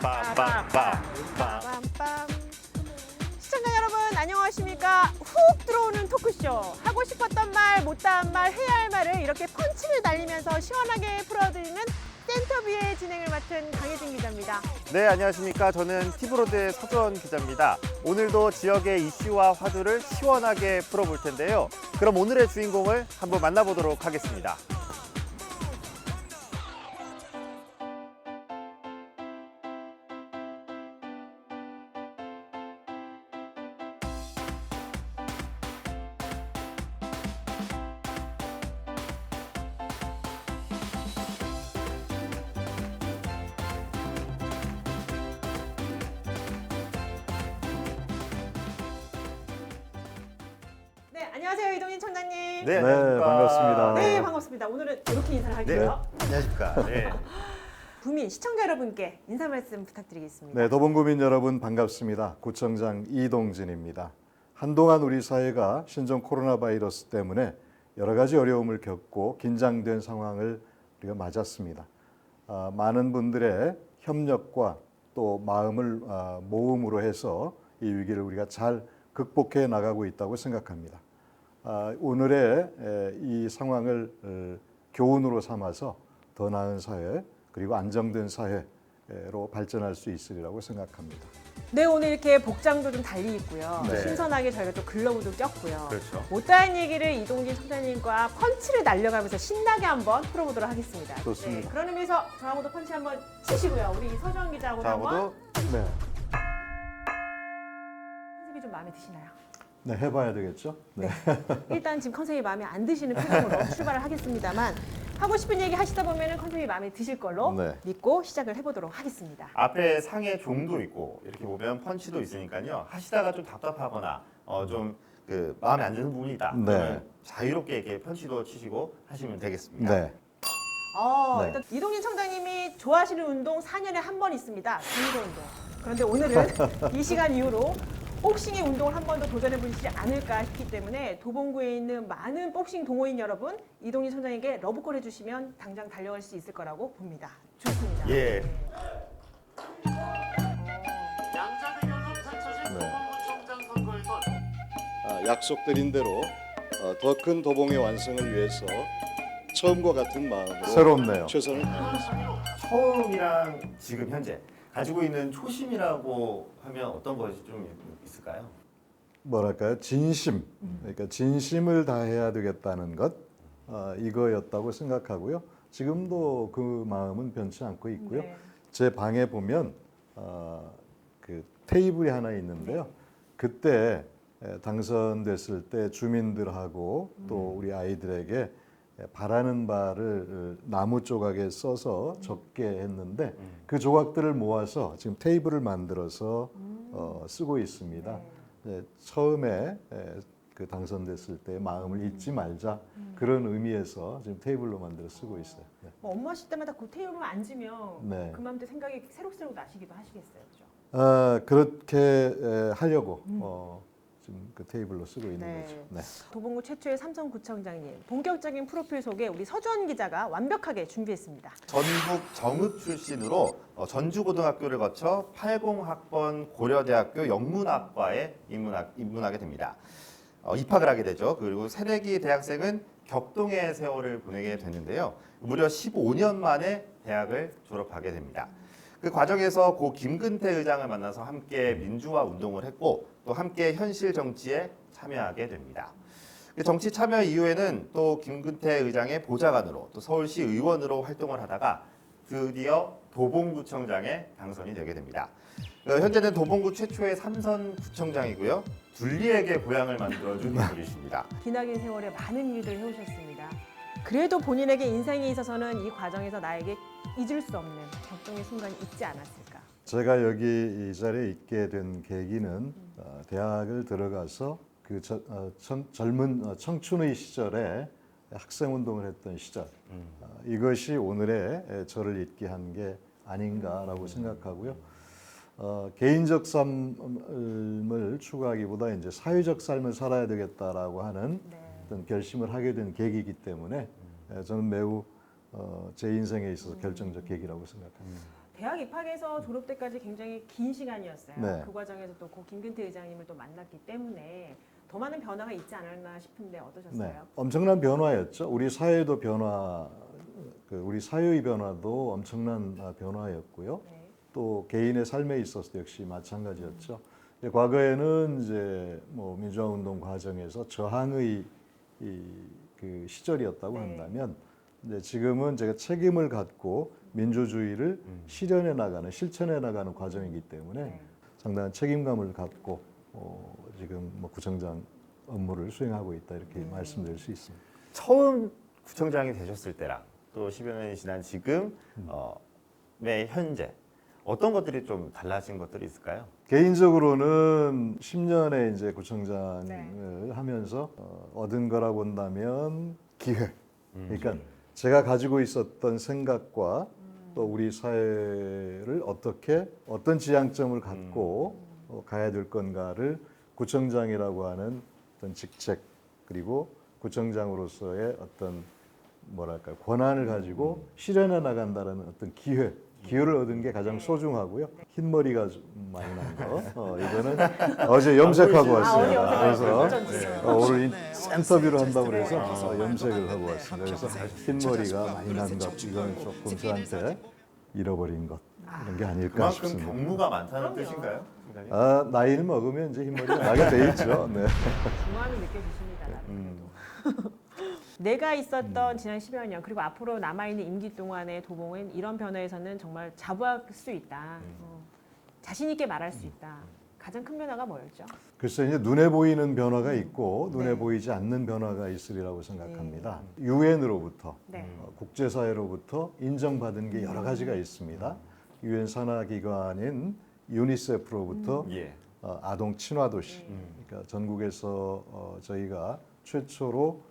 빠밤빰. 시청자 여러분 안녕하십니까? 훅 들어오는 토크쇼. 하고 싶었던 말, 못다한 말, 해야 할 말을 이렇게 펀치를 날리면서 시원하게 풀어드리는 센터뷰의 진행을 맡은 강혜진 기자입니다. 네, 안녕하십니까. 저는 티브로드의 서주원 기자입니다. 오늘도 지역의 이슈와 화두를 시원하게 풀어볼 텐데요. 그럼 오늘의 주인공을 한번 만나보도록 하겠습니다. 네, 안녕하세요 이동인 청장님. 네, 반갑습니다. 네, 반갑습니다. 오늘은 이렇게 인사를 할게요. 안녕하십니까. 네. 구민 시청자 여러분께 인사 말씀 부탁드리겠습니다. 네, 도봉구민 여러분 반갑습니다. 구청장 이동진입니다. 한동안 우리 사회가 신종 코로나 바이러스 때문에 여러 가지 어려움을 겪고 긴장된 상황을 우리가 맞았습니다. 많은 분들의 협력과 또 마음을 모음으로 해서 이 위기를 우리가 잘 극복해 나가고 있다고 생각합니다. 오늘의 이 상황을 교훈으로 삼아서 더 나은 사회 그리고 안정된 사회로 발전할 수 있으리라고 생각합니다. 네, 오늘 이렇게 복장도 좀 달리 있고요. 네. 신선하게 저희가 또 글러브도 꼈고요. 그렇죠. 못다한 얘기를 이동진 청장님과 펀치를 날려가면서 신나게 한번 풀어보도록 하겠습니다. 좋습니다. 네, 그런 의미에서 저하고도 펀치 한번 치시고요. 우리 서주원 기자하고도 한번 저하고도 네, 컨셉이 좀 마음에 드시나요? 네 해봐야 되겠죠? 네. 일단 지금 컨셉이 마음에 안 드시는 표정으로 출발을 하겠습니다만 하고 싶은 얘기 하시다 보면 컨셉이 마음에 드실 걸로 네. 믿고 시작을 해보도록 하겠습니다. 앞에 상에 종도 있고 이렇게 보면 펀치도 있으니까요. 하시다가 좀 답답하거나 좀 마음에 안 드는 부분이 있다. 네. 그러면 자유롭게 이렇게 펀치도 치시고 하시면 되겠습니다. 네. 네. 일단 이동진 청장님이 좋아하시는 운동 4년에 한 번 있습니다. 중도 운동. 그런데 오늘은 이 시간 이후로 복싱의 운동을 한 번 더 도전해 보시지 않을까 싶기 때문에 도봉구에 있는 많은 복싱 동호인 여러분 이동진 청장에게 러브콜 해주시면 당장 달려갈 수 있을 거라고 봅니다. 좋습니다. 예. 네. 양자대결로 펼쳐진 네. 도봉구청장 선거에선 약속드린 대로 더 큰 도봉의 완성을 위해서 처음과 같은 마음으로 새롭네요. 최선을 다하겠습니다. 처음이랑 지금 현재 가지고 있는 초심이라고 하면 어떤 것이 좀 있을까요? 뭐랄까요? 진심. 그러니까 진심을 다해야 되겠다는 것 이거였다고 생각하고요. 지금도 그 마음은 변치 않고 있고요. 네. 제 방에 보면 그 테이블이 하나 있는데요. 그때 당선됐을 때 주민들하고 또 우리 아이들에게 바라는 바를 나무 조각에 써서 적게 했는데 그 조각들을 모아서 지금 테이블을 만들어서 쓰고 있습니다. 네, 처음에 그 당선됐을 때 마음을 잊지 말자 그런 의미에서 지금 테이블로 만들어 쓰고 있어요. 네. 뭐 업무 하실 때마다 그 테이블에 앉으면 네. 그맘때 생각이 새록새록 나시기도 하시겠어요. 그죠? 그렇게 하려고 지금 그 테이블로 쓰고 있는 네. 거죠. 네. 도봉구 최초의 삼성구청장님 본격적인 프로필 소개 우리 서주원 기자가 완벽하게 준비했습니다. 전북 정읍 출신으로 전주고등학교를 거쳐 80학번 고려대학교 영문학과에 입문하게 됩니다. 입학을 하게 되죠. 그리고 새내기 대학생은 격동의 세월을 보내게 됐는데요. 무려 15년 만에 대학을 졸업하게 됩니다. 그 과정에서 고 김근태 의장을 만나서 함께 민주화 운동을 했고 또 함께 현실 정치에 참여하게 됩니다. 그 정치 참여 이후에는 또 김근태 의장의 보좌관으로 또 서울시 의원으로 활동을 하다가 드디어 도봉구청장에 당선이 되게 됩니다. 현재는 도봉구 최초의 삼선 구청장이고요. 둘리에게 고향을 만들어준 인물이십니다. 기나긴 세월에 많은 일들을 해오셨습니다. 그래도 본인에게 인생에 있어서는 이 과정에서 나에게 잊을 수 없는 격동의 순간이 있지 않았을까. 제가 여기 이 자리에 있게 된 계기는 대학을 들어가서 그 젊은 청춘의 시절에 학생 운동을 했던 시절 이것이 오늘의 저를 있게 한 게 아닌가라고 생각하고요. 개인적 삶을 추구하기보다 이제 사회적 삶을 살아야 되겠다라고 하는 네. 어떤 결심을 하게 된 계기이기 때문에 저는 매우 제 인생에 있어서 결정적 계기라고 생각합니다. 대학 입학에서 졸업 때까지 굉장히 긴 시간이었어요. 네. 그 과정에서 또 고 김근태 의장님을 또 만났기 때문에 더 많은 변화가 있지 않았나 싶은데 어떠셨어요? 네, 엄청난 변화였죠. 우리 사회도 우리 사회의 변화도 엄청난 변화였고요. 네. 또 개인의 삶에 있어서 역시 마찬가지였죠. 과거에는 이제 뭐 민주화운동 과정에서 저항의 그 시절이었다고 네. 한다면, 이제 지금은 제가 책임을 갖고 민주주의를 실현해 나가는, 실천해 나가는 과정이기 때문에 네. 상당한 책임감을 갖고 지금 뭐 구청장 업무를 수행하고 있다 이렇게 말씀드릴 수 있습니다. 처음 구청장이 되셨을 때랑 또 10여 년이 지난 지금 현재 어떤 것들이 좀 달라진 것들이 있을까요? 개인적으로는 10년의 이제 구청장을 네. 하면서 얻은 거라 본다면 기회. 그러니까 제가 가지고 있었던 생각과 또 우리 사회를 어떤 지향점을 갖고 가야 될 건가를 구청장이라고 하는 어떤 직책, 그리고 구청장으로서의 어떤 뭐랄까 권한을 가지고 실현해 나간다는 어떤 기회를 얻은 게 가장 소중하고요. 흰머리가 좀 많이 난 거. 이거는 어제 염색하고 왔습니다. 어디 그래서 염색을 오늘 인터뷰를 한다고 그래서 염색을 하고 왔습니다. 그래서 흰머리가 많이 난 것, 이거는 조금 저한테 잃어버린 것 이런 게 아닐까 그만큼 싶습니다. 경무가 많다는 뜻인가요? 나이를 먹으면 이제 흰머리가 나게 돼 있죠. 네. 중함이 느껴지십니다. 나름대로. 내가 있었던 지난 10여 년 그리고 앞으로 남아있는 임기 동안의 도봉은 이런 변화에서는 정말 자부할 수 있다. 자신 있게 말할 수 있다. 가장 큰 변화가 뭐였죠? 글쎄 이제 눈에 보이는 변화가 있고 눈에 네. 보이지 않는 변화가 있으리라고 생각합니다. 유엔으로부터 네. 국제사회로부터 인정받은 게 여러 가지가 있습니다. 유엔 산하기관인 유니세프로부터 예. 아동 친화 도시. 그러니까 전국에서 저희가 최초로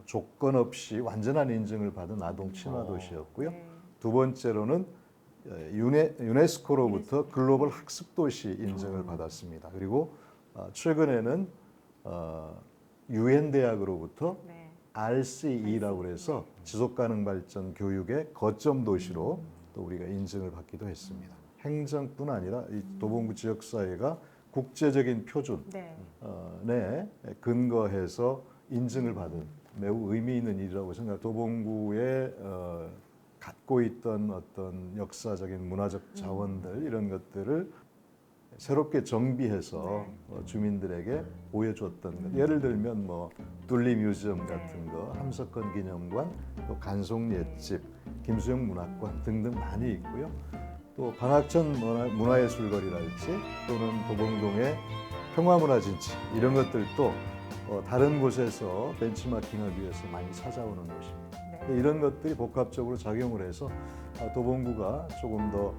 조건 없이 완전한 인증을 받은 아동 친화 도시였고요. 네. 두 번째로는 유네스코로부터 글로벌 학습 도시 인증을 받았습니다. 그리고 최근에는 유엔 대학으로부터 네. RCE라고 해서 지속 가능 발전 교육의 거점 도시로 또 우리가 인증을 받기도 했습니다. 행정뿐 아니라 이 도봉구 지역 사회가 국제적인 표준에 네. 근거해서 인증을 받은 매우 의미 있는 일이라고 생각. 도봉구에 갖고 있던 어떤 역사적인 문화적 자원들 이런 것들을 새롭게 정비해서 주민들에게 보여줬던 것. 예를 들면 뭐 둘리 뮤지엄 같은 거, 함석헌 기념관, 또 간송 옛집, 김수영 문학관 등등 많이 있고요. 또 방학천 문화예술거리랄지 또는 도봉동의 평화문화진치 이런 것들도 다른 곳에서 벤치마킹을 위해서 많이 찾아오는 곳입니다. 네. 이런 것들이 복합적으로 작용을 해서 도봉구가 조금 더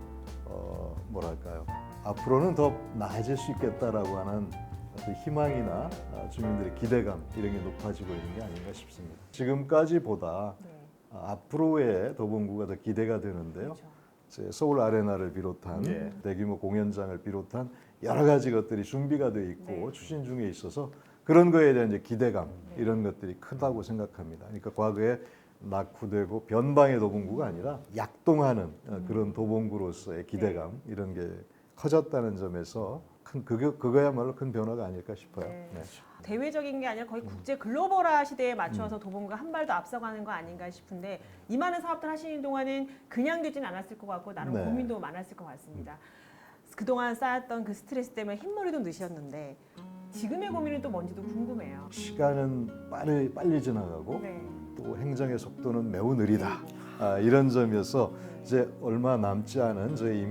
뭐랄까요, 앞으로는 더 나아질 수 있겠다라고 하는 어떤 희망이나 주민들의 기대감 이런 게 높아지고 있는 게 아닌가 싶습니다. 지금까지보다 네. 앞으로의 도봉구가 더 기대가 되는데요. 그렇죠. 이제 서울 아레나를 비롯한 예. 대규모 공연장을 비롯한 여러 가지 것들이 준비가 돼 있고 네. 추진 중에 있어서 그런 거에 대한 이제 기대감 이런 것들이 크다고 생각합니다. 그러니까 과거에 낙후되고 변방의 도봉구가 아니라 약동하는 그런 도봉구로서의 기대감 이런 게 커졌다는 점에서 그거야말로 큰 변화가 아닐까 싶어요. 네. 네. 대외적인 게 아니라 거의 국제 글로벌화 시대에 맞춰서 도봉구가 한 발 더 앞서가는 거 아닌가 싶은데 이 많은 사업들 하시는 동안은 그냥 되진 않았을 것 같고 나름 네. 고민도 많았을 것 같습니다. 그동안 쌓았던 그 스트레스 때문에 흰머리도 넣으셨는데 지금의 고민은 또 뭔지도 궁금해요. 시간은 빨리 지나가고 네. 또 행정의 속도는 매우 느리다. 이런 점에서 이제 얼마 남지 않은 저의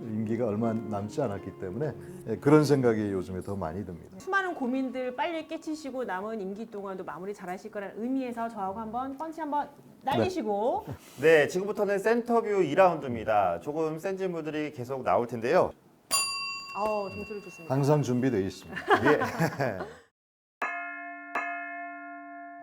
임기가 얼마 남지 않았기 때문에 그런 생각이 요즘에 더 많이 듭니다. 수많은 고민들 빨리 깨치시고 남은 임기 동안도 마무리 잘하실 거라는 의미에서 저하고 한번 펀치 한번 날리시고 네, 지금부터는 센터뷰 2라운드입니다. 조금 센 질문들이 계속 나올 텐데요. 점수를 줬습니다. 항상 준비되어 있습니다. 예.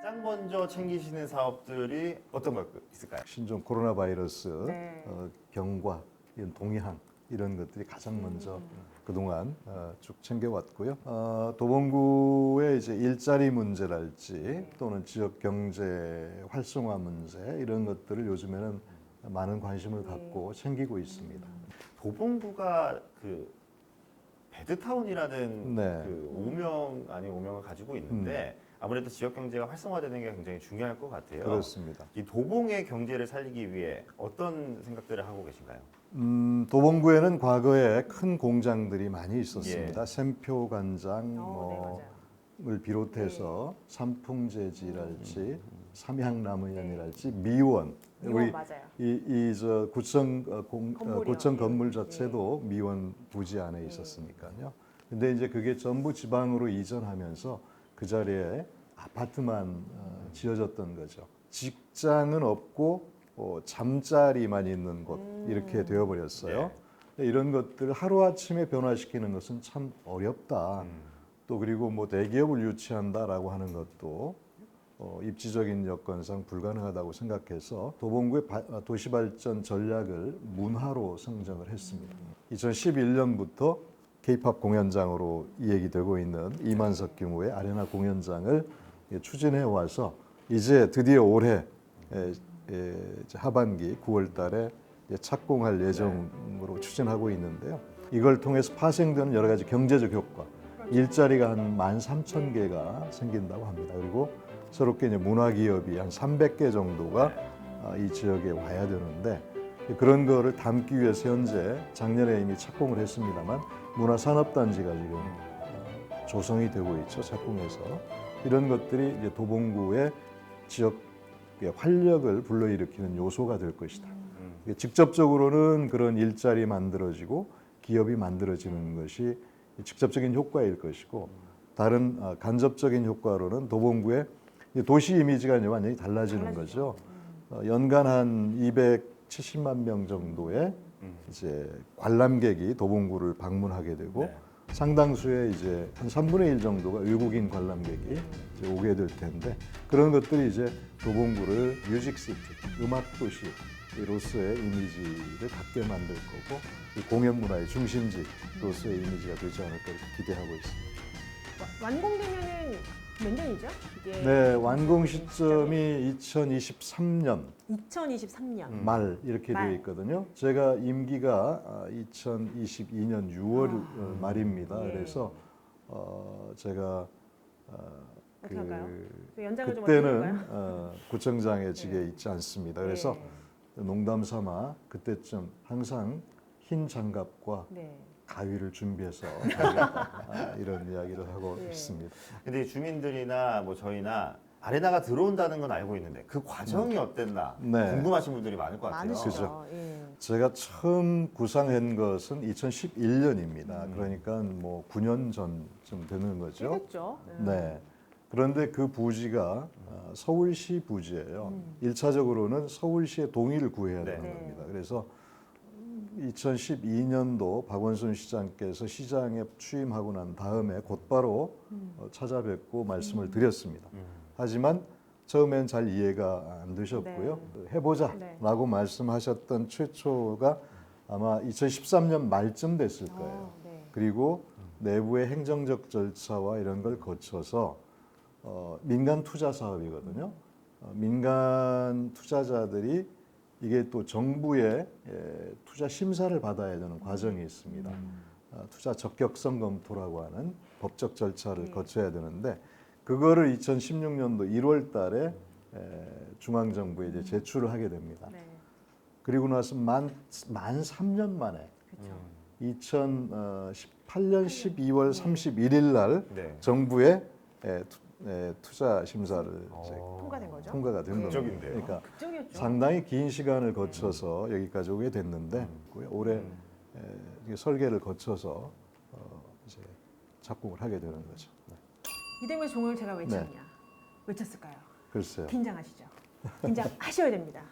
가장 먼저 챙기시는 사업들이 어떤 거 있을까요? 신종 코로나 바이러스 네. 경과, 이런 동향 이런 것들이 가장 먼저 그동안 쭉 챙겨왔고요. 도봉구의 이제 일자리 문제랄지 또는 지역 경제 활성화 문제 이런 것들을 요즘에는 많은 관심을 갖고 챙기고 있습니다. 도봉구가 그 배드타운이라는 네. 그 오명 아닌 오명을 가지고 있는데 아무래도 지역 경제가 활성화되는 게 굉장히 중요할 것 같아요. 그렇습니다. 이 도봉의 경제를 살리기 위해 어떤 생각들을 하고 계신가요? 도봉구에는 과거에 큰 공장들이 많이 있었습니다. 예. 샘표 간장 네, 뭐 맞아요. 을 비롯해서 삼풍재지랄지 삼향라면이랄지 미원 미원 맞아요. 이저 구청 건물이요. 구청 예. 건물 자체도 미원 부지 안에 있었으니까요. 근데 이제 그게 전부 지방으로 이전하면서 그 자리에 아파트만 지어졌던 거죠. 직장은 없고 잠자리만 있는 곳 이렇게 되어버렸어요. 이런 것들을 하루아침에 변화시키는 것은 참 어렵다. 또 그리고 뭐 대기업을 유치한다라고 하는 것도 입지적인 여건상 불가능하다고 생각해서 도봉구의 도시발전 전략을 문화로 선정을 했습니다. 2011년부터 K-팝 공연장으로 이야기되고 있는 2만석 규모의 아레나 공연장을 추진해 와서 이제 드디어 올해 이제 하반기 9월달에 착공할 예정으로 추진하고 있는데요. 이걸 통해서 파생되는 여러 가지 경제적 효과, 일자리가 한 13,000개가 생긴다고 합니다. 그리고 새롭게 이제 문화기업이 한 300개 정도가 이 지역에 와야 되는데 그런 거를 담기 위해서 현재 작년에 이미 착공을 했습니다만 문화산업단지가 지금 조성이 되고 있죠. 착공해서 이런 것들이 이제 도봉구의 지역의 활력을 불러일으키는 요소가 될 것이다. 직접적으로는 그런 일자리 만들어지고 기업이 만들어지는 것이 직접적인 효과일 것이고 다른 간접적인 효과로는 도봉구의 도시 이미지가 이제 완전히 달라지는 거죠. 연간 한 270만 명 정도의 이제 관람객이 도봉구를 방문하게 되고 네. 상당수의 이제 한 3분의 1 정도가 외국인 관람객이 이제 오게 될 텐데 그런 것들이 이제 도봉구를 뮤직시티, 음악 도시로서의 이미지를 갖게 만들 거고 공연 문화의 중심지로서의 이미지가 되지 않을까 이렇게 기대하고 있습니다. 완공되면은 몇 년이죠? 이게 네, 완공 시점이 2023년 2023년. 말 이렇게 말. 되어 있거든요. 제가 임기가 2022년 6월 말입니다. 예. 그래서 제가 어떻게 할까요? 연장을 좀 어떻게 그때는 할까요? 구청장직에 있지 않습니다. 그래서 농담 삼아 그때쯤 항상 흰 장갑과 네. 가위를 준비해서 가겠다. 이런 이야기를 하고 예. 있습니다. 근데 주민들이나 뭐 저희나 아레나가 들어온다는 건 알고 있는데 그 과정이 어땠나 네. 궁금하신 분들이 많을 것 같아요. 많으시죠. 그죠. 예. 제가 처음 구상한 것은 2011년입니다. 그러니까 뭐 9년 전쯤 되는 거죠. 되겠죠. 네. 그런데 그 부지가 서울시 부지예요. 1차적으로는 서울시의 동의를 구해야 되는 네. 겁니다. 그래서 2012년도 박원순 시장께서 시장에 취임하고 난 다음에 곧바로 찾아뵙고 말씀을 드렸습니다. 하지만 처음엔 잘 이해가 안 되셨고요. 해보자라고 말씀하셨던 최초가 아마 2013년 말쯤 됐을 거예요. 네. 그리고 내부의 행정적 절차와 이런 걸 거쳐서 민간 투자 사업이거든요. 민간 투자자들이 이게 또 정부의 투자 심사를 받아야 되는 과정이 있습니다. 투자 적격성 검토라고 하는 법적 절차를 거쳐야 되는데 그거를 2016년도 1월 달에 중앙정부에 이제 제출을 하게 됩니다. 네. 그리고 나서 만 3년 만에 그렇죠. 2018년 12월 31일 날 네. 정부의 투자 심사를 이제 통과된 거죠. 통과가 된 겁니다. 극적인데요. 그러니까 극적이었죠. 상당히 긴 시간을 거쳐서 여기까지 오게 됐는데 올해 이게 설계를 거쳐서 이제 착공을 하게 되는 거죠. 네. 이대문의 종을 제가 외쳤냐? 외쳤을까요? 글쎄요. 긴장하시죠. 긴장하셔야 됩니다.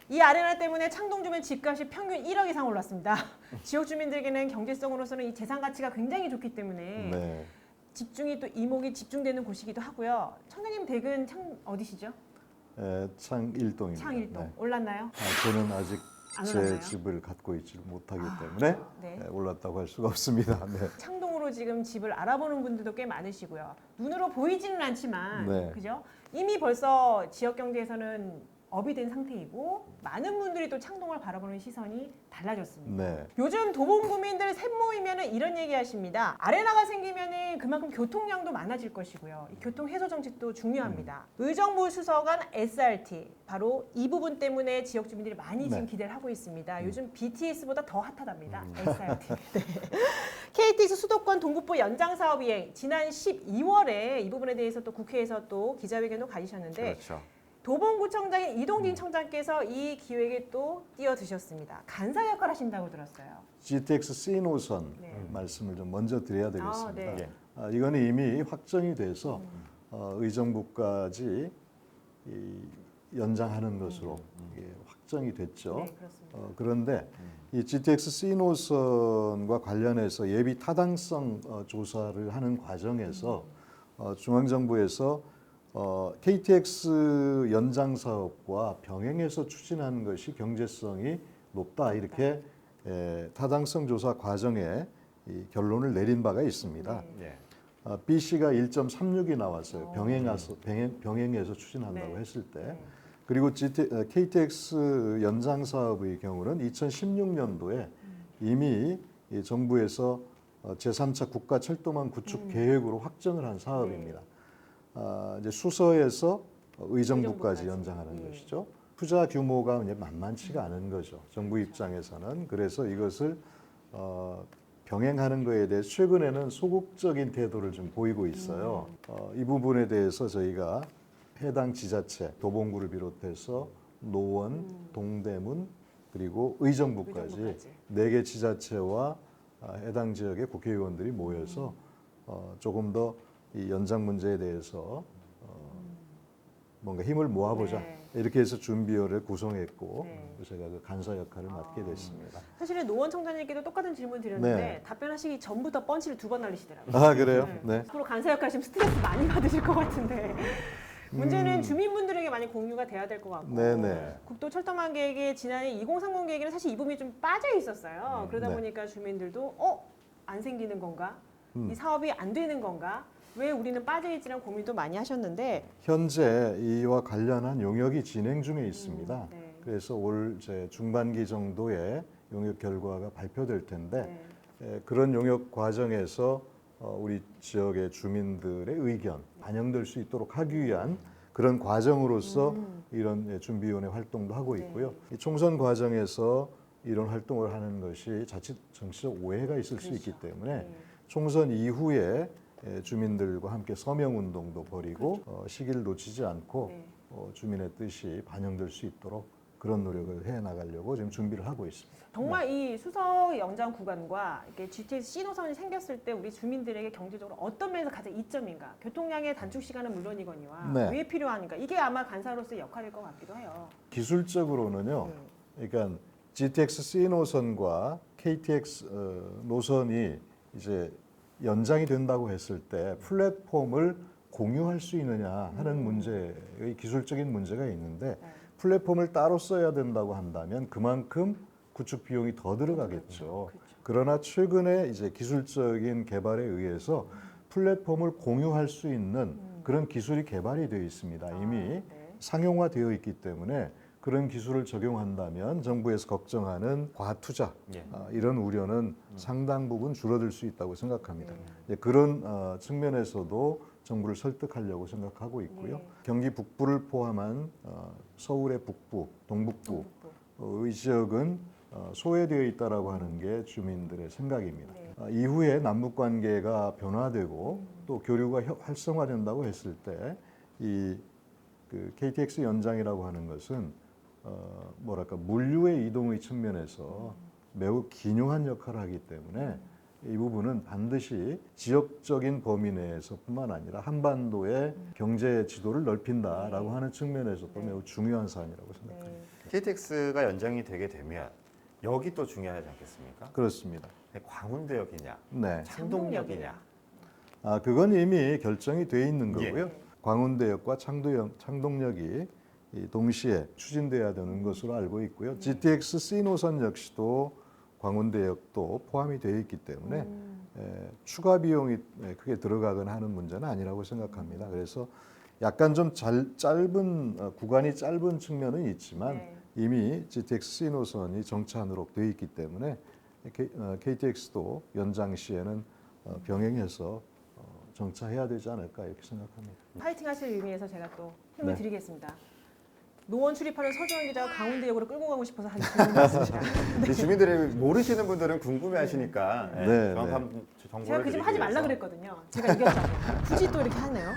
이 아레나 때문에 창동 주민 집값이 평균 1억 이상 올랐습니다. 지역 주민들에게는 경제성으로서는 이 재산 가치가 굉장히 좋기 때문에 네. 집중이 또 이목이 집중되는 곳이기도 하고요. 청장님 댁은 어디시죠? 창일동입니다. 창일동. 네. 올랐나요? 저는 아직 안 제 올랐나요? 집을 갖고 있지 못하기 때문에 네. 올랐다고 할 수가 없습니다. 네. 창동으로 지금 집을 알아보는 분들도 꽤 많으시고요. 눈으로 보이지는 않지만, 네. 그죠? 이미 벌써 지역 경제에서는 업이 된 상태이고 많은 분들이 또 창동을 바라보는 시선이 달라졌습니다. 네. 요즘 도봉구민들 셋 모이면 이런 얘기 하십니다. 아레나가 생기면 그만큼 교통량도 많아질 것이고요. 이 교통 해소 정책도 중요합니다. 의정부 수서관 SRT 바로 이 부분 때문에 지역 주민들이 많이 지금 네. 기대를 하고 있습니다. 요즘 BTS보다 더 핫하답니다. SRT. 네. KTX 수도권 동북부 연장 사업 이행 지난 12월에 이 부분에 대해서 또 국회에서 또 기자회견도 가지셨는데 그렇죠. 도봉구청장인 이동진 청장께서 이 기획에 또 뛰어드셨습니다. 간사 역할 하신다고 들었어요. GTX C 노선 네. 말씀을 좀 먼저 드려야 되겠습니다. 네. 예. 이거는 이미 확정이 돼서 의정부까지 연장하는 것으로 이게 확정이 됐죠. 네, 그렇습니다. 그런데 이 GTX C 노선과 관련해서 예비 타당성 조사를 하는 과정에서 중앙정부에서 KTX 연장 사업과 병행해서 추진하는 것이 경제성이 높다 이렇게 타당성 조사 과정에 이 결론을 내린 바가 있습니다. 네. 예. BC가 1.36이 나왔어요. 병행해서 추진한다고 네. 했을 때. 네. 그리고 KTX 연장 사업의 경우는 2016년도에 이미 이 정부에서 제3차 국가철도망 구축 계획으로 확정을 한 사업입니다. 이제 수서에서 의정부까지 연장하는 예. 것이죠. 투자 규모가 이제 만만치가 않은 거죠. 정부 입장에서는. 그래서 이것을 병행하는 것에 대해 최근에는 소극적인 태도를 좀 보이고 있어요. 이 부분에 대해서 저희가 해당 지자체, 도봉구를 비롯해서 노원, 동대문, 그리고 의정부까지 의정부까지. 4개 지자체와 해당 지역의 국회의원들이 모여서 조금 더 이 연장 문제에 대해서 뭔가 힘을 모아보자 네. 이렇게 해서 준비위를 구성했고 네. 제가 그 간사 역할을 맡게 됐습니다. 사실은 노원 청장님께도 똑같은 질문 드렸는데 네. 답변하시기 전부터 펀치를 2번 날리시더라고요. 아 그래요? 네. 앞으로 간사 역할 지금 스트레스 많이 받으실 것 같은데 문제는 주민분들에게 많이 공유가 돼야 될 것 같고 네네. 국도철도망 계획에 지난해 2030 계획에는 사실 이 부분이 좀 빠져 있었어요. 그러다 네. 보니까 주민들도 안 생기는 건가? 이 사업이 안 되는 건가? 왜 우리는 빠져있지란 고민도 많이 하셨는데 현재 이와 관련한 용역이 진행 중에 있습니다. 네. 그래서 올 중반기 정도에 용역 결과가 발표될 텐데 네. 그런 용역 과정에서 우리 지역의 주민들의 의견 반영될 수 있도록 하기 위한 그런 과정으로서 이런 준비위원회 활동도 하고 있고요. 이 총선 과정에서 이런 활동을 하는 것이 자칫 정치적 오해가 있을 수 있기 때문에 네. 총선 이후에 주민들과 함께 서명 운동도 벌이고 시기를 놓치지 않고 네. 주민의 뜻이 반영될 수 있도록 그런 노력을 해 나가려고 지금 준비를 하고 있습니다. 정말 이 수서 연장 구간과 이렇게 GTX C 노선이 생겼을 때 우리 주민들에게 경제적으로 어떤 면에서 가장 이점인가? 교통량의 단축 시간은 물론이거니와 네. 왜 필요한가? 이게 아마 간사로서의 역할일 것 같기도 해요. 기술적으로는요. 그러니까 GTX C 노선과 KTX 노선이 이제 연장이 된다고 했을 때 플랫폼을 공유할 수 있느냐 하는 문제의 기술적인 문제가 있는데 플랫폼을 따로 써야 된다고 한다면 그만큼 구축 비용이 더 들어가겠죠. 그러나 최근에 이제 기술적인 개발에 의해서 플랫폼을 공유할 수 있는 그런 기술이 개발이 되어 있습니다. 이미 네. 상용화되어 있기 때문에 그런 기술을 적용한다면 정부에서 걱정하는 과투자 예. 이런 우려는 상당 부분 줄어들 수 있다고 생각합니다. 이제 그런 측면에서도 정부를 설득하려고 생각하고 있고요. 네. 경기 북부를 포함한 서울의 북부, 동북부 의 지역은 소외되어 있다라고 하는 게 주민들의 생각입니다. 네. 이후에 남북 관계가 변화되고 또 교류가 활성화된다고 했을 때 이 그 KTX 연장이라고 하는 것은 뭐랄까 물류의 이동의 측면에서 매우 기묘한 역할을 하기 때문에 이 부분은 반드시 지역적인 범위 내에서뿐만 아니라 한반도의 경제 지도를 넓힌다라고 하는 측면에서도 매우 중요한 사안이라고 생각합니다. KTX가 연장이 되게 되면 역이 또 중요하지 않겠습니까? 그렇습니다. 광운대역이냐, 네. 창동역이냐. 그건 이미 결정이 돼 있는 거고요. 예. 광운대역과 창동역이 동시에 추진돼야 되는 것으로 알고 있고요. GTX C 노선 역시도 광운대역도 포함이 되어 있기 때문에 추가 비용이 크게 들어가거나 하는 문제는 아니라고 생각합니다. 그래서 약간 좀 짧은 구간이 짧은 측면은 있지만 네. 이미 GTX-C 노선이 정차하도록 되어 있기 때문에 KTX도 연장 시에는 병행해서 정차해야 되지 않을까 이렇게 생각합니다. 파이팅 하실 의미에서 제가 또 힘을 네. 드리겠습니다. 노원 출입하는 서주원 기자가 강원대역으로 끌고 가고 싶어서 한 질문이었습니다. 이 주민들이 모르시는 분들은 궁금해하시니까 네, 정확한 정보를 제가 그 집 하지 드리기 말라 위해서. 그랬거든요. 제가 이겼다고. 굳이 또 이렇게 하네요.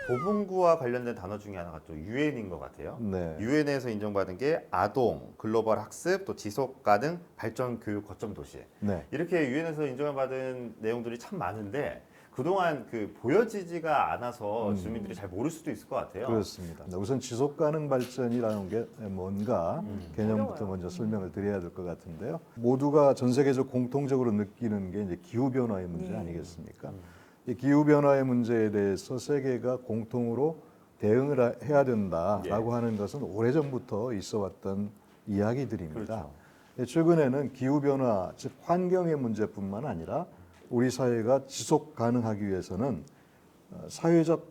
도봉구와 관련된 단어 중에 하나가 또 유엔인 것 같아요. 네. 유엔에서 인정받은 게 아동, 글로벌 학습, 또 지속 가능 발전 교육 거점 도시. 네. 이렇게 유엔에서 인정을 받은 내용들이 참 많은데 그동안 그 보여지지가 않아서 주민들이 잘 모를 수도 있을 것 같아요. 그렇습니다. 우선 지속 가능 발전이라는 게 뭔가 개념부터 어려워요. 먼저 설명을 드려야 될 것 같은데요. 모두가 전 세계적 공통적으로 느끼는 게 이제 기후 변화의 문제 아니겠습니까? 이 기후 변화의 문제에 대해서 세계가 공통으로 대응을 해야 된다라고 하는 것은 오래전부터 있어왔던 이야기들입니다. 최근에는 기후 변화, 즉 환경의 문제뿐만 아니라 우리 사회가 지속 가능하기 위해서는 사회적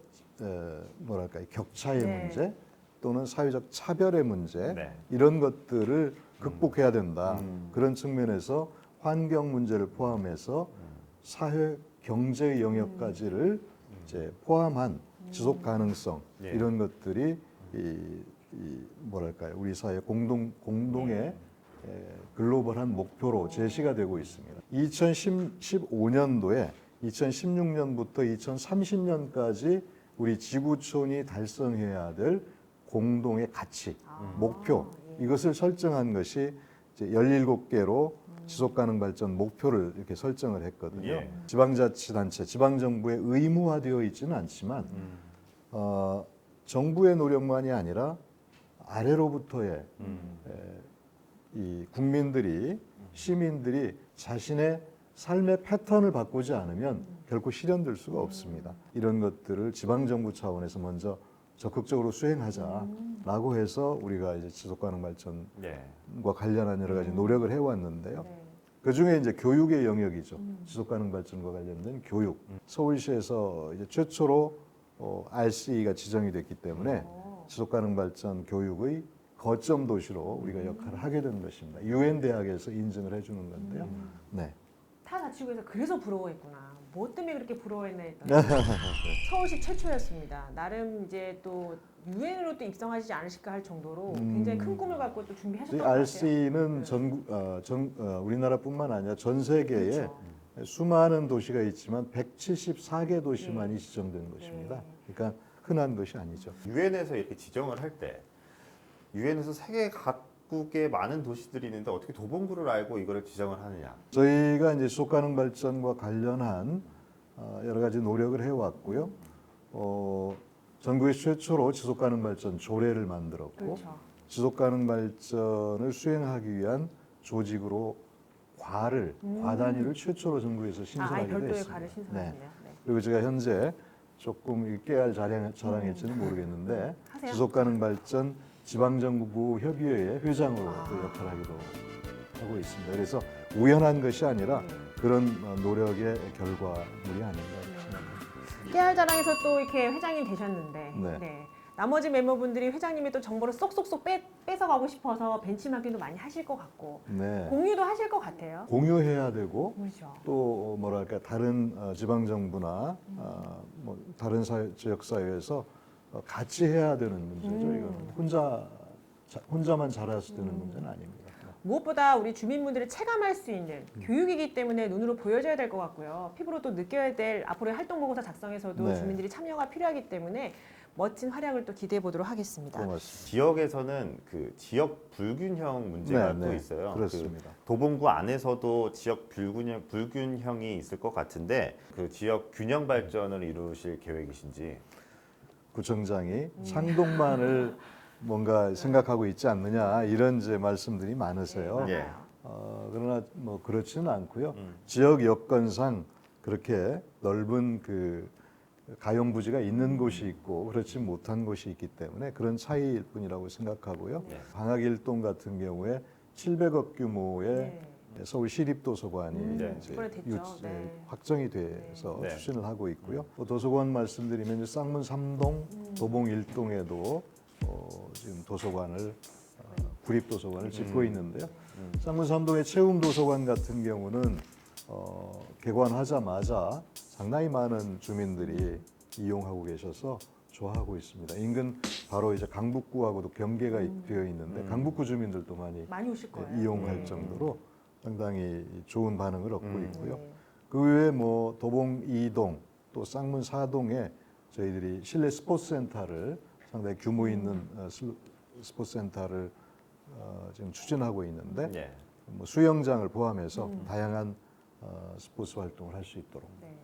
뭐랄까요 격차의 네. 문제 또는 사회적 차별의 문제 네. 이런 것들을 극복해야 된다. 그런 측면에서 환경 문제를 포함해서 사회 경제 영역까지를 이제 포함한 지속 가능성 예. 이런 것들이 뭐랄까요 우리 사회 공동의 글로벌한 목표로 제시가 되고 있습니다. 2015년도에 2016년부터 2030년까지 우리 지구촌이 달성해야 될 공동의 가치, 목표 이것을 설정한 것이 이제 17개로 지속가능 발전 목표를 이렇게 설정을 했거든요. 예. 지방자치단체, 지방정부에 의무화되어 있지는 않지만 정부의 노력만이 아니라 아래로부터의 이 국민들이 시민들이 자신의 삶의 패턴을 바꾸지 않으면 결코 실현될 수가 없습니다. 이런 것들을 지방 정부 차원에서 먼저 적극적으로 수행하자라고 해서 우리가 이제 지속가능 발전과 네. 관련한 여러 가지 노력을 해왔는데요. 네. 그 중에 이제 교육의 영역이죠. 지속가능 발전과 관련된 교육. 서울시에서 이제 최초로 RCE가 지정이 됐기 때문에 지속가능 발전 교육의 거점 도시로 우리가 역할을 하게 된 것입니다. 유엔 대학에서 인증을 해주는 건데요. 네. 타 자치구에서 그래서 부러워했구나. 뭐 때문에 그렇게 부러워했나 했더니 서울시 최초였습니다. 나름 이제 또 유엔으로 또 입성하시지 않으실까 할 정도로 굉장히 큰 꿈을 갖고 또 준비하셨던 것 같아요. RC는 우리나라뿐만 아니라 전 세계에 그렇죠. 수많은 도시가 있지만 174개 도시만이 지정된 것입니다. 네. 그러니까 흔한 것이 아니죠. 유엔에서 이렇게 지정을 할 때 유엔에서 세계 각국의 많은 도시들이 있는데 어떻게 도봉구를 알고 이거를 지정을 하느냐? 저희가 이제 지속가능 발전과 관련한 여러 가지 노력을 해왔고요. 전국에 최초로 지속가능 발전 조례를 만들었고 그렇죠. 지속가능 발전을 수행하기 위한 조직으로 과 단위를 최초로 전국에서 아예 신설하기도 별도의 했습니다. 과를 신설하네요. 네. 그리고 제가 현재 조금 깨알 자랑했지는 모르겠는데 하세요. 지속가능 발전 지방정부 협의회의 회장으로 또 역할하기도 하고 있습니다. 그래서 우연한 것이 아니라 그런 노력의 결과물이 아닌가 생각합니다. 깨알 자랑에서 또 이렇게 회장님 되셨는데 네. 나머지 멤버분들이 회장님의 또 정보를 쏙쏙쏙 뺏어가고 싶어서 벤치마킹도 많이 하실 것 같고 네. 공유도 하실 것 같아요. 공유해야 되고 그렇죠. 또 뭐랄까 다른 지방 정부나 뭐 다른 지역 사회에서 같이 해야 되는 문제죠. 이거는 혼자만 잘해서 되는 문제는 아닙니다. 무엇보다 우리 주민분들이 체감할 수 있는 교육이기 때문에 눈으로 보여져야 될 것 같고요. 피부로 또 느껴야 될 앞으로의 활동보고서 작성에서도 네. 주민들이 참여가 필요하기 때문에 멋진 활약을 또 기대해 보도록 하겠습니다. 고맙습니다. 지역에서는 그 지역 불균형 문제가 네, 또 네. 있어요. 그렇습니다. 그 도봉구 안에서도 지역 불균형이 있을 것 같은데 그 지역 균형 발전을 이루실 계획이신지. 구청장이 창동만을 뭔가 생각하고 있지 않느냐 이런 이제 말씀들이 많으세요. 예. 그러나 뭐 그렇지는 않고요. 지역 여건상 그렇게 넓은 그 가용부지가 있는 곳이 있고 그렇지 못한 곳이 있기 때문에 그런 차이일 뿐이라고 생각하고요. 네. 방학일동 같은 경우에 700억 규모의 네. 서울 시립도서관이 이제 이번에 됐죠. 네. 확정이 돼서 네. 추진을 하고 있고요. 또 도서관 말씀드리면 이제 쌍문 3동, 도봉 1동에도 지금 도서관을 구립도서관을 짓고 있는데요. 쌍문 3동의 체움도서관 같은 경우는 개관하자마자 상당히 많은 주민들이 이용하고 계셔서 좋아하고 있습니다. 인근 바로 이제 강북구하고도 경계가 되어 있는데 강북구 주민들도 많이 오실 거예요. 이용할 네. 정도로 상당히 좋은 반응을 얻고 있고요. 네. 그 외에 뭐 도봉 2동 또 쌍문 4동에 저희들이 실내 스포츠 센터를 상당히 규모 있는 스포츠 센터를 지금 추진하고 있는데 예. 뭐 수영장을 포함해서 다양한 스포츠 활동을 할 수 있도록 네.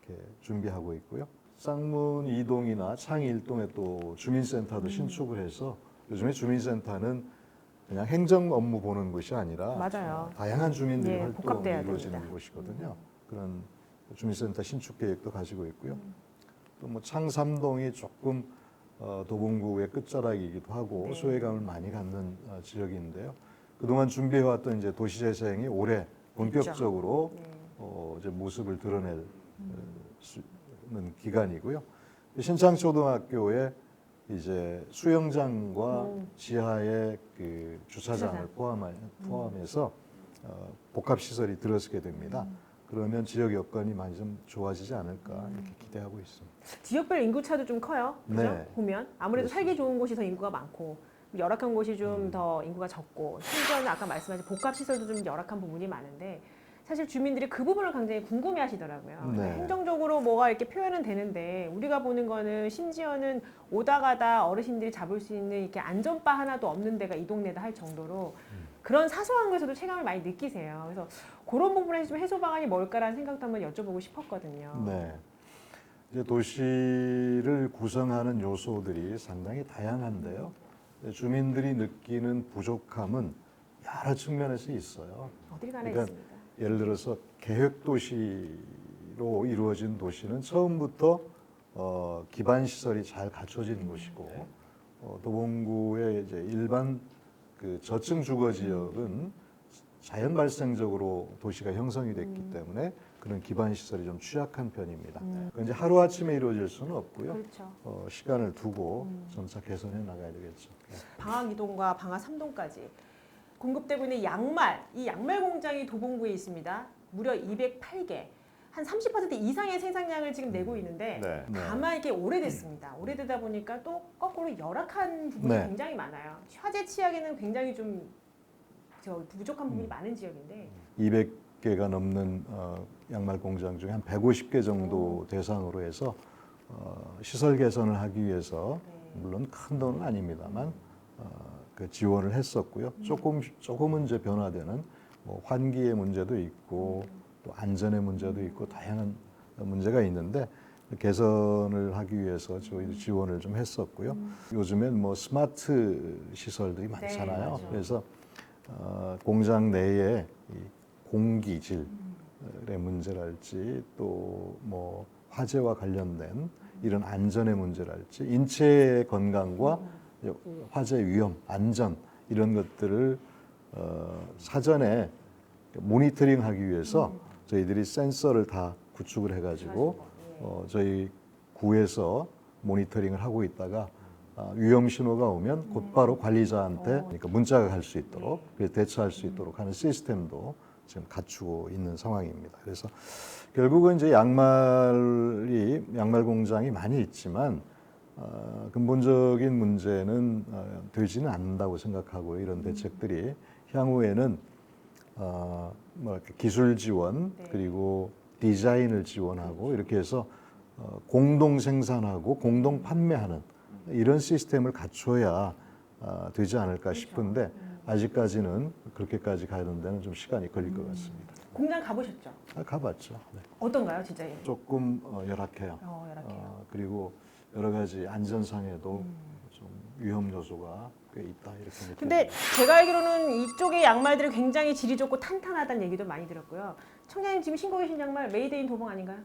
이렇게 준비하고 있고요. 쌍문 2동이나 창이 1동에 또 주민센터도 신축을 해서 요즘에 주민센터는 그냥 행정 업무 보는 곳이 아니라 맞아요. 다양한 주민들의 예, 활동이 복합돼야 이루어지는 됩니다. 곳이거든요. 그런 주민센터 신축 계획도 가지고 있고요. 또 뭐 창3동이 조금 도봉구의 끝자락이기도 하고 네. 소외감을 많이 갖는 지역인데요. 그동안 준비해왔던 이제 도시재생이 올해 본격적으로 네. 이제 모습을 드러낼 는 기간이고요. 신창초등학교에 이제 수영장과 지하의 그 주차장을 포함해서 복합 시설이 들어서게 됩니다. 그러면 지역 여건이 많이 좀 좋아지지 않을까 이렇게 기대하고 있습니다. 지역별 인구차도 좀 커요. 그죠? 네. 보면 아무래도 살기 좋은 곳이 더 인구가 많고 열악한 곳이 좀 더 인구가 적고 심지어는 아까 말씀하신 복합 시설도 좀 열악한 부분이 많은데 사실 주민들이 그 부분을 굉장히 궁금해하시더라고요. 네. 행정적으로 뭐가 이렇게 표현은 되는데 우리가 보는 거는 심지어는 오다 가다 어르신들이 잡을 수 있는 이렇게 안전바 하나도 없는 데가 이 동네다 할 정도로 그런 사소한 것에서도 체감을 많이 느끼세요. 그래서 그런 부분에서 좀 해소 방안이 뭘까라는 생각도 한번 여쭤보고 싶었거든요. 네. 이제 도시를 구성하는 요소들이 상당히 다양한데요. 주민들이 느끼는 부족함은 여러 측면에서 있어요. 어딜 가나 그러니까 있습니다. 예를 들어서 계획 도시로 이루어진 도시는 처음부터 기반 시설이 잘 갖춰진 곳이고 도봉구의 이제 일반 그 저층 주거 지역은 자연 발생적으로 도시가 형성이 됐기 때문에 그런 기반 시설이 좀 취약한 편입니다. 그건 이제 하루 아침에 이루어질 수는 없고요. 그렇죠. 시간을 두고 점차 개선해 나가야 되겠죠. 방학 2동과 방학 3동까지 공급되고 있는 양말, 이 양말 공장이 도봉구에 있습니다. 무려 208개, 한 30% 이상의 생산량을 지금 내고 있는데 네. 다만 이게 오래됐습니다. 오래되다 보니까 또 거꾸로 열악한 부분이 네. 굉장히 많아요. 화재 치약에는 굉장히 좀 부족한 부분이 많은 지역인데 200개가 넘는 양말 공장 중에 한 150개 정도 대상으로 해서 시설 개선을 하기 위해서 물론 큰 돈은 아닙니다만 그 지원을 했었고요. 조금은 이제 변화되는 뭐 환기의 문제도 있고 또 안전의 문제도 있고 다양한 문제가 있는데 개선을 하기 위해서 저희 지원을 좀 했었고요. 요즘엔 뭐 스마트 시설들이 많잖아요. 맞아요. 그래서 공장 내에 이 공기질의 문제랄지 또 뭐 화재와 관련된 이런 안전의 문제랄지 인체의 건강과 화재 위험, 안전 이런 것들을 사전에 모니터링하기 위해서 저희들이 센서를 다 구축을 해가지고 저희 구에서 모니터링을 하고 있다가 위험 신호가 오면 곧바로 관리자한테 그러니까 문자가 갈 수 있도록 그래서 대처할 수 있도록 하는 시스템도 지금 갖추고 있는 상황입니다. 그래서 결국은 이제 양말 공장이 많이 있지만 근본적인 문제는 되지는 않는다고 생각하고 이런 대책들이 향후에는 뭐 이렇게 기술 지원 그리고 디자인을 지원하고 이렇게 해서 공동 생산하고 공동 판매하는 이런 시스템을 갖춰야 되지 않을까 싶은데 아직까지는 그렇게까지 가는 데는 좀 시간이 걸릴 것 같습니다. 공장 가보셨죠? 가봤죠. 네. 어떤가요, 진짜? 조금 열악해요. 열악해요. 그리고 여러 가지 안전상에도 좀 위험 요소가 꽤 있다 이렇게 느껴집니다. 근데 제가 알기로는 이쪽의 양말들이 굉장히 질이 좋고 탄탄하다는 얘기도 많이 들었고요. 청장님 지금 신고 계신 양말 메이드인 도봉 아닌가요?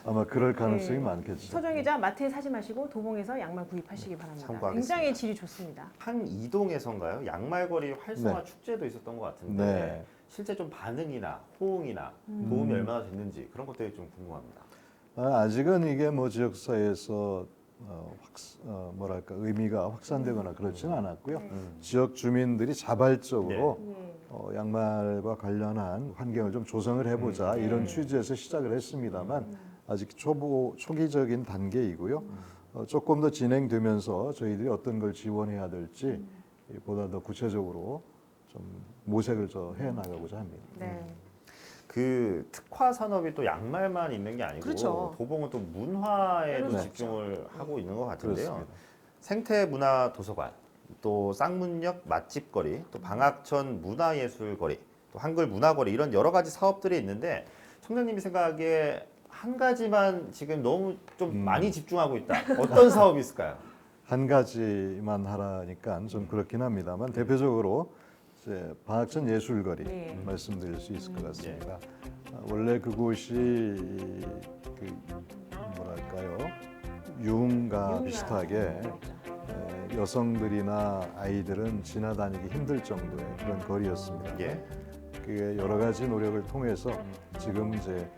아마 그럴 가능성이 네. 많겠죠. 서정 기자 마트에 사지 마시고 도봉에서 양말 구입하시기 바랍니다. 참고하겠습니다. 굉장히 질이 좋습니다. 한 이동에서인가요? 양말거리 활성화 네. 축제도 있었던 것 같은데 네. 실제 좀 반응이나 호응이나 도움이 얼마나 됐는지 그런 것들이 좀 궁금합니다. 아직은 이게 뭐 지역사회에서 뭐랄까 의미가 확산되거나 그렇지는 않았고요. 지역 주민들이 자발적으로 양말과 관련한 환경을 좀 조성을 해보자 이런 취지에서 시작을 했습니다만 아직 초기적인 단계이고요. 조금 더 진행되면서 저희들이 어떤 걸 지원해야 될지 보다 더 구체적으로 좀 모색을 해나가고자 합니다. 네. 그 특화 산업이 또 양말만 있는 게 아니고 그렇죠. 도봉은 또 문화에도 네. 집중을 하고 있는 것 같은데요. 그렇습니다. 생태문화 도서관, 또 쌍문역 맛집거리, 또 방학천 문화예술거리, 또 한글 문화거리 이런 여러 가지 사업들이 있는데 청장님이 생각하기에 한 가지만 지금 너무 좀 많이 집중하고 있다. 어떤 사업이 있을까요? 한 가지만 하라니까 좀 그렇긴 합니다만 대표적으로 이제 방학천 예술거리 네. 말씀드릴 수 있을 것 같습니다. 원래 그곳이 뭐랄까요 유흥가 비슷하게 여성들이나 아이들은 지나다니기 힘들 정도의 그런 거리였습니다. 예. 그게 여러 가지 노력을 통해서 지금 이제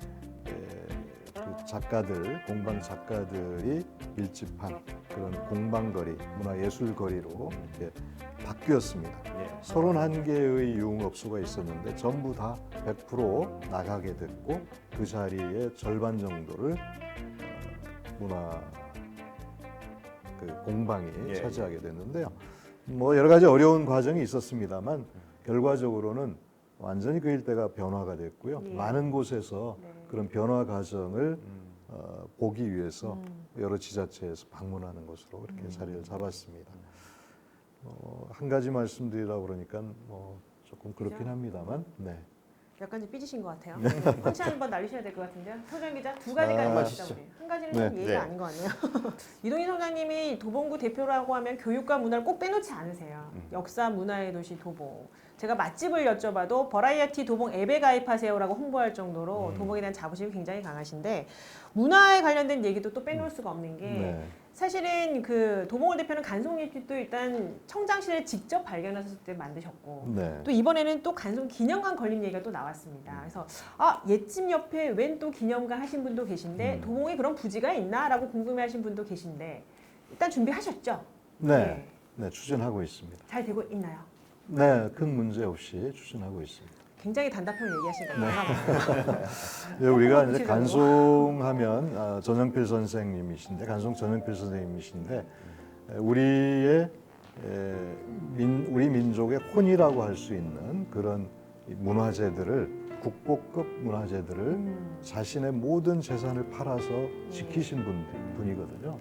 그 작가들, 공방 작가들이 밀집한 그런 공방거리, 문화예술거리로 이렇게 바뀌었습니다. 예. 31개의 유흥업소가 있었는데 전부 다 100% 나가게 됐고 그 자리의 절반 정도를 문화 그 공방이 예, 차지하게 됐는데요. 뭐 여러 가지 어려운 과정이 있었습니다만 결과적으로는 완전히 그 일대가 변화가 됐고요. 예. 많은 곳에서 네. 그런 변화 과정을 보기 위해서 여러 지자체에서 방문하는 것으로 그렇게 자리를 잡았습니다. 한 가지 말씀드리라고 그러니까 뭐 조금 그렇긴 합니다만, 네. 약간 좀 삐지신 것 같아요. 펀치 한번 날리셔야 될 것 같은데요. 서정 기자 두 가지까지 하시죠. 하시죠. 한 가지는 네. 좀 예의가 네. 아닌 것 같네요. 이동희 소장님이 도봉구 대표라고 하면 교육과 문화를 꼭 빼놓지 않으세요. 역사 문화의 도시 도봉. 제가 맛집을 여쭤봐도 버라이어티 도봉 앱에 가입하세요라고 홍보할 정도로 도봉에 대한 자부심이 굉장히 강하신데 문화에 관련된 얘기도 또 빼놓을 수가 없는 게 네. 사실은 그 도봉을 대표는 간송일집도 일단 청장실에 직접 발견하셨을 때 만드셨고 네. 또 이번에는 또 간송 기념관 걸린 얘기가 또 나왔습니다. 그래서 아 옛집 옆에 웬 또 기념관 하신 분도 계신데 도봉에 그런 부지가 있나라고 궁금해하신 분도 계신데 일단 준비하셨죠? 네. 네, 추진하고 있습니다. 잘 되고 있나요? 네, 큰 문제 없이 추진하고 있습니다. 굉장히 단답형을 얘기하시니까 네, 우리가 이제 구체적으로. 간송하면 전영필 선생님이신데 간송 전영필 선생님이신데 우리의 우리 민족의 혼이라고 할 수 있는 그런 문화재들을 국보급 문화재들을 자신의 모든 재산을 팔아서 지키신 분이거든요.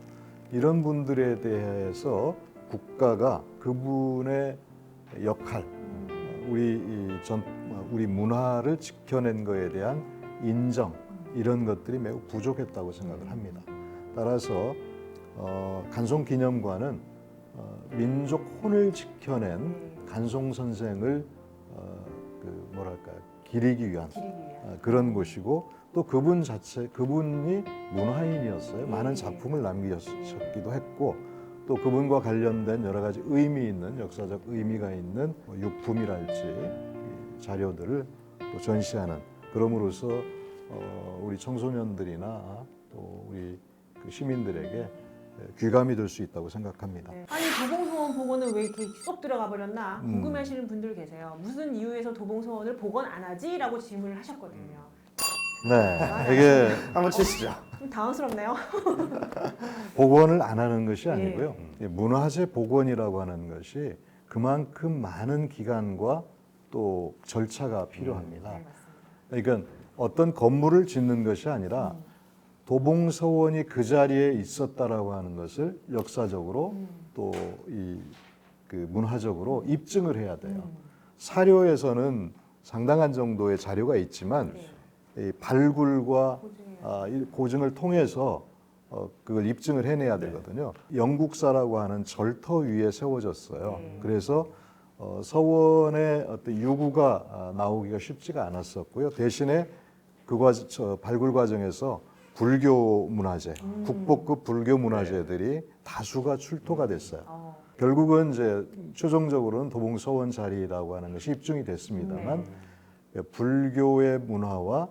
이런 분들에 대해서 국가가 그분의 역할, 우리 문화를 지켜낸 것에 대한 인정 이런 것들이 매우 부족했다고 생각을 합니다. 따라서 간송기념관은 민족 혼을 지켜낸 간송 선생을 기리기 위한 그런 곳이고 또 그분이 문화인이었어요. 많은 작품을 남기셨기도 했고 또 그분과 관련된 여러 가지 의미 있는 역사적 의미가 있는 유품이랄지 자료들을 또 전시하는 그럼으로써 우리 청소년들이나 또 우리 그 시민들에게 귀감이 될 수 있다고 생각합니다. 네. 아니 도봉소원 복원은 왜 이렇게 쏙 들어가 버렸나 궁금해하시는 분들 계세요. 무슨 이유에서 도봉소원을 복원 안 하지? 라고 질문을 하셨거든요. 네, 이게 한번 치시죠. 좀 당황스럽네요. 복원을 안 하는 것이 아니고요. 문화재 복원이라고 하는 것이 그만큼 많은 기간과 또 절차가 필요합니다. 네, 맞습니다. 그러니까 어떤 건물을 짓는 것이 아니라 도봉서원이 그 자리에 있었다라고 하는 것을 역사적으로 또 그 문화적으로 입증을 해야 돼요. 사료에서는 상당한 정도의 자료가 있지만 이 발굴과 이 고증을 통해서 그걸 입증을 해내야 네. 되거든요. 영국사라고 하는 절터 위에 세워졌어요. 그래서 서원의 어떤 유구가 나오기가 쉽지가 않았었고요. 대신에 발굴 과정에서 불교 문화재, 국보급 불교 문화재들이 다수가 출토가 됐어요. 결국은 이제 최종적으로는 도봉서원 자리라고 하는 것이 입증이 됐습니다만 불교의 문화와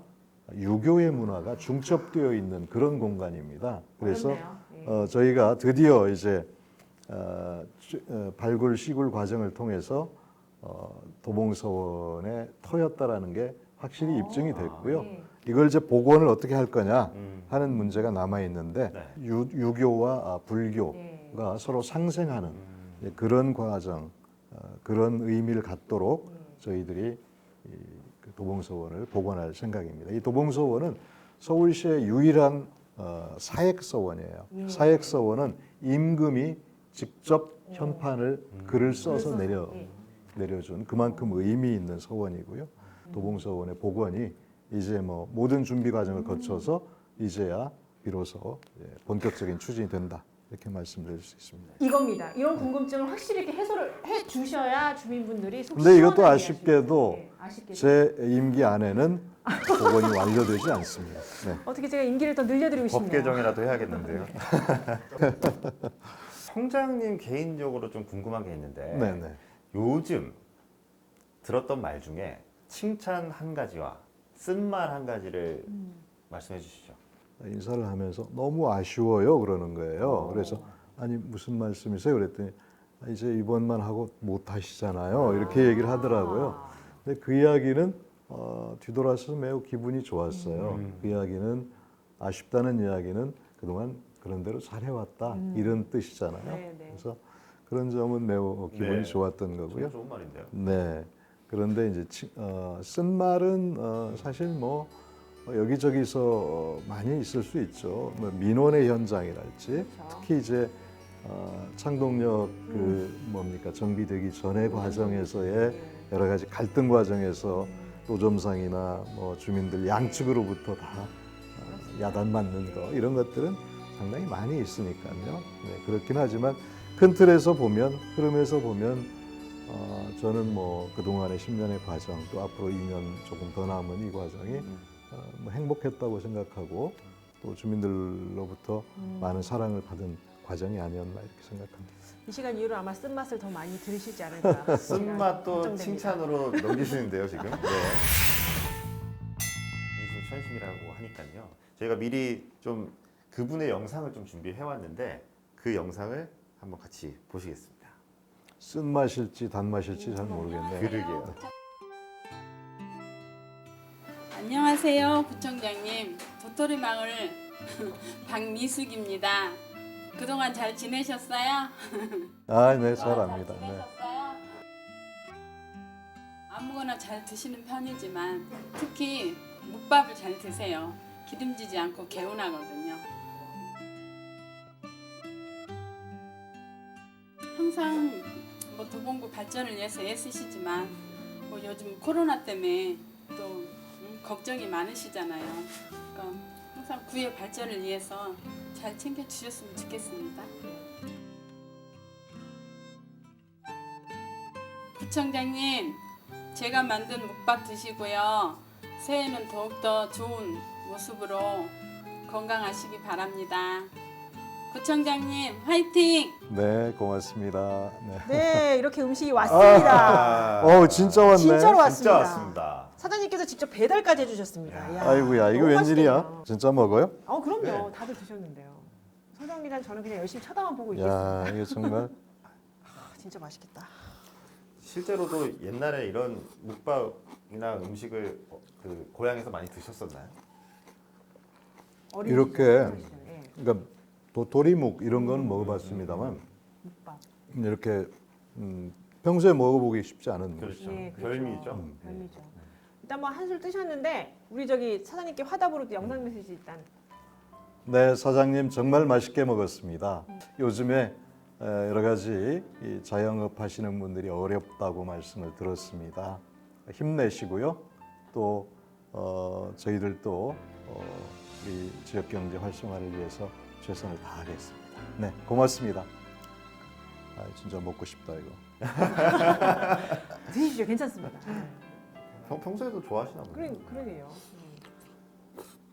유교의 문화가 중첩되어 있는 그런 공간입니다. 그래서 어렵네요. 저희가 드디어 이제 발굴 시굴 과정을 통해서 도봉서원의 터였다라는 게 확실히 입증이 됐고요. 네. 이걸 이제 복원을 어떻게 할 거냐 하는 문제가 남아 있는데 네. 유교와 불교가 네. 서로 상생하는 그런 과정, 그런 의미를 갖도록 저희들이 그 도봉서원을 복원할 생각입니다. 이 도봉서원은 서울시의 유일한 사액서원이에요. 사액서원은 임금이 직접 현판을 글을 써서 내려준 그만큼 의미 있는 서원이고요. 도봉서원의 복원이 이제 뭐 모든 준비 과정을 거쳐서 이제야 비로소 본격적인 추진이 된다. 이렇게 말씀드릴 수 있습니다. 이겁니다. 이런 궁금증을 확실히 이렇게 해소를 해 주셔야 주민분들이 속 근데 이것도 시원하게 아쉽게도 하실 수 있어요. 아쉽게도. 제 임기 안에는 복원이 완료되지 않습니다. 네. 어떻게 제가 임기를 더 늘려드리고 법 싶네요. 개정이라도 해야겠는데요. 성장님 개인적으로 좀 궁금한 게 있는데 네네. 요즘 들었던 말 중에 칭찬 한 가지와 쓴말 한 가지를 말씀해 주시죠. 인사를 하면서 너무 아쉬워요 그러는 거예요. 그래서 아니 무슨 말씀이세요? 그랬더니 이제 이번만 하고 못 하시잖아요. 이렇게 얘기를 하더라고요. 근데 그 이야기는 뒤돌아서 매우 기분이 좋았어요. 그 이야기는 아쉽다는 이야기는 그동안 그런 대로 잘해왔다 이런 뜻이잖아요. 네, 네. 그래서 그런 점은 매우 기분이 네. 좋았던 거고요. 참 좋은 말인데요. 네. 그런데 이제 쓴 말은 사실 뭐 여기저기서 많이 있을 수 있죠. 뭐 민원의 현장이랄지 그렇죠. 특히 이제 창동역 그 뭡니까 정비되기 전의 과정에서의 여러 가지 갈등 과정에서 노점상이나 뭐 주민들 양측으로부터 다 야단 맞는 거 이런 것들은 상당히 많이 있으니까요. 네, 그렇긴 하지만 큰 틀에서 보면 흐름에서 보면 저는 뭐 그동안의 10년의 과정 또 앞으로 2년 조금 더 남은 이 과정이 뭐 행복했다고 생각하고 또 주민들로부터 많은 사랑을 받은 과정이 아니었나 이렇게 생각합니다. 이 시간 이후로 아마 쓴맛을 더 많이 들으시지 않을까. 쓴맛도 걱정됩니다. 칭찬으로 넘기시는데요 지금. 네. 이수천심이라고 하니까요. 저희가 미리 좀 그분의 영상을 좀 준비해 왔는데 그 영상을 한번 같이 보시겠습니다. 쓴맛일지 단맛일지 잘 모르겠네요. 그러게요. 안녕하세요, 구청장님. 도토리마을 박미숙입니다. 그동안 잘 지내셨어요? 아, 네, 잘 압니다. 네. 지내셨어요? 아무거나 잘 드시는 편이지만 특히 묵밥을 잘 드세요. 기름지지 않고 개운하거든요. 항상 뭐 도봉구 발전을 위해서 애쓰시지만 뭐 요즘 코로나 때문에 또 걱정이 많으시잖아요. 그러니까 항상 구의 발전을 위해서 잘 챙겨주셨으면 좋겠습니다. 구청장님, 제가 만든 묵밥 드시고요. 새해는 더욱더 좋은 모습으로 건강하시기 바랍니다. 구청장님, 화이팅! 네, 고맙습니다. 네. 네, 이렇게 음식이 왔습니다. 진짜 왔네. 진짜로 왔습니다. 진짜 왔습니다. 사장님께서 직접 배달까지 해주셨습니다. 이야, 아이고야, 이거 너무 웬일이야? 맛있겠네요. 진짜 먹어요? 그럼요. 네. 다들 드셨는데요. 서정리랑 저는 그냥 열심히 쳐다만 보고 있겠습니다. 야, 이게 정말 진짜 맛있겠다. 실제로도 옛날에 이런 묵밥이나 음식을 그 고향에서 많이 드셨었나요? 어린 이렇게 시절, 예, 그러니까 도토리묵 이런 건 먹어봤습니다만 묵밥. 이렇게 평소에 먹어보기 쉽지 않은 그렇죠. 예, 그렇죠. 별미죠. 별미죠. 일단 뭐 한술 뜨셨는데 우리 저기 사장님께 화답으로 영상 메시지 일단. 네, 사장님 정말 맛있게 먹었습니다. 요즘에 여러 가지 이 자영업 하시는 분들이 어렵다고 말씀을 들었습니다. 힘내시고요. 또 저희들도 우리 지역 경제 활성화를 위해서 최선을 다하겠습니다. 네, 고맙습니다. 아, 진짜 먹고 싶다 이거. 드십시오. 괜찮습니다. 평소에도 좋아하시나 보네요. 그러게요.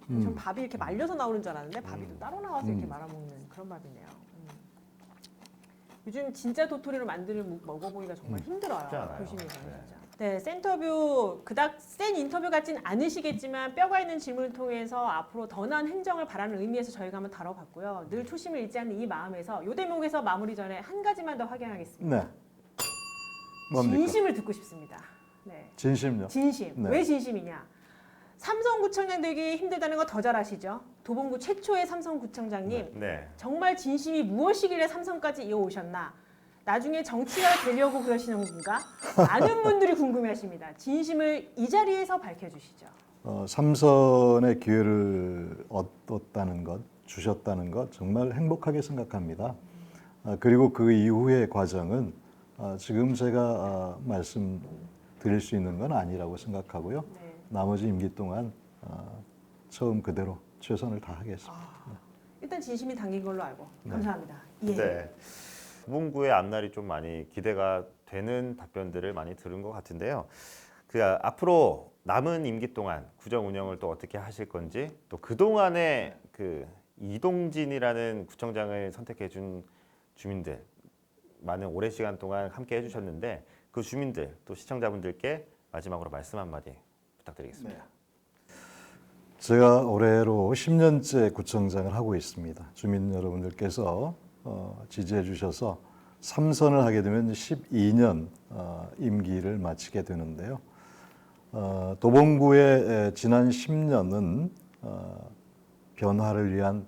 전 밥이 이렇게 말려서 나오는 줄 알았는데 밥이 또 따로 나와서 이렇게 말아먹는 그런 밥이네요. 요즘 진짜 도토리로 만드는 먹어보기가 정말 힘들어요. 쉽지 않아요. 도심에서는 네. 진짜. 네, 센터뷰 그닥 센 인터뷰 같진 않으시겠지만 뼈가 있는 질문을 통해서 앞으로 더 나은 행정을 바라는 의미에서 저희가 한번 다뤄봤고요. 늘 초심을 잃지 않는 이 마음에서 이 대목에서 마무리 전에 한 가지만 더 확인하겠습니다. 네. 뭡니까? 진심을 듣고 싶습니다. 네. 진심요? 진심. 네. 왜 진심이냐? 삼성구청장 되기 힘들다는 거 더 잘 아시죠? 도봉구 최초의 삼성구청장님. 네. 정말 진심이 무엇이길래 삼성까지 이어오셨나? 나중에 정치가 되려고 그러시는 건가? 많은 분들이 궁금해하십니다. 진심을 이 자리에서 밝혀주시죠. 삼선의 기회를 얻었다는 것, 주셨다는 것 정말 행복하게 생각합니다. 그리고 그 이후의 과정은 지금 제가 말씀드릴 수 있는 건 아니라고 생각하고요. 네. 나머지 임기 동안 처음 그대로 최선을 다하겠습니다. 일단 진심이 담긴 걸로 알고 감사합니다. 예. 네. 도봉구의 앞날이 좀 많이 기대가 되는 답변들을 많이 들은 것 같은데요. 앞으로 남은 임기 동안 구청 운영을 또 어떻게 하실 건지, 또 그동안에 이동진이라는 구청장을 선택해 준 주민들, 많은 오랜 시간 동안 함께 해주셨는데 그 주민들 또 시청자분들께 마지막으로 말씀 한마디 부탁드리겠습니다. 제가 올해로 10년째 구청장을 하고 있습니다. 주민 여러분들께서 지지해 주셔서 3선을 하게 되면 12년 임기를 마치게 되는데요. 도봉구의 지난 10년은 변화를 위한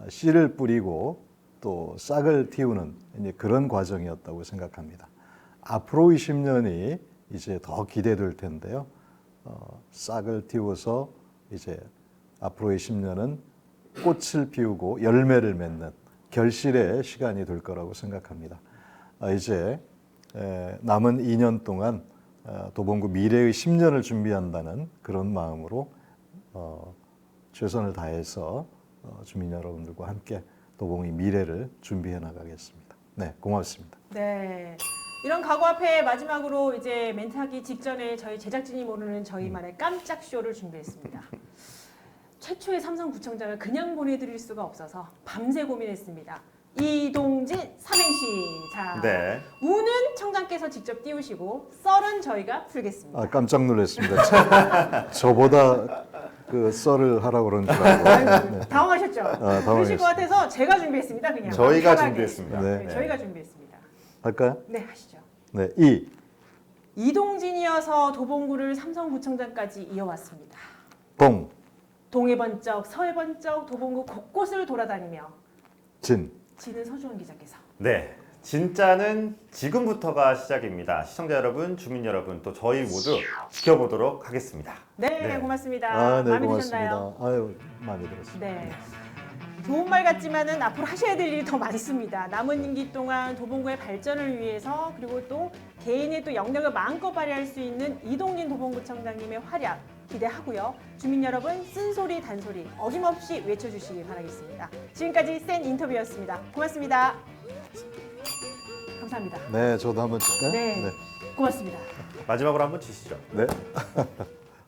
씨를 뿌리고 또 싹을 틔우는 이제 그런 과정이었다고 생각합니다. 앞으로 20년이 이제 더 기대될 텐데요. 싹을 틔워서 이제 앞으로의 10년은 꽃을 피우고 열매를 맺는 결실의 시간이 될 거라고 생각합니다. 이제 남은 2년 동안 도봉구 미래의 10년을 준비한다는 그런 마음으로 최선을 다해서 주민 여러분들과 함께 도봉의 미래를 준비해 나가겠습니다. 네, 고맙습니다. 네. 이런 각오 앞에 마지막으로 이제 멘트하기 직전에 저희 제작진이 모르는 저희만의 깜짝 쇼를 준비했습니다. 최초의 삼성구청장을 그냥 보내드릴 수가 없어서 밤새 고민했습니다. 이동진 삼행시. 자, 네. 우는 청장께서 직접 띄우시고 썰은 저희가 풀겠습니다. 깜짝 놀랐습니다. 저보다 그 썰을 하라고 그러는 줄 알고. 아이고, 네. 당황하셨죠? 그러실 당황했어요. 것 같아서 제가 준비했습니다. 그냥 저희가 편하게. 준비했습니다. 네. 저희가 준비했습니다. 할까요? 네, 하시죠. 네, 이동진이어서 도봉구를 삼성구청장까지 이어왔습니다. 동해 번쩍, 서해 번쩍 도봉구 곳곳을 돌아다니며 지는 서주원 기자께서 네. 진짜는 지금부터가 시작입니다. 시청자 여러분, 주민 여러분, 또 저희 모두 지켜보도록 하겠습니다. 네, 고맙습니다. 네, 마음에 고맙습니다. 드셨나요? 아유, 마음에 들었습니다. 네. 좋은 말 같지만은 앞으로 하셔야 될 일이 더 많습니다. 남은 임기 동안 도봉구의 발전을 위해서 그리고 또 개인의 또 영역을 마음껏 발휘할 수 있는 이동진 도봉구청장님의 활약 기대하고요. 주민 여러분 쓴소리 단소리 어김없이 외쳐주시기 바라겠습니다. 지금까지 센 인터뷰였습니다. 고맙습니다. 감사합니다. 네, 저도 한번 칠까요? 네. 고맙습니다. 마지막으로 한번 치시죠. 네.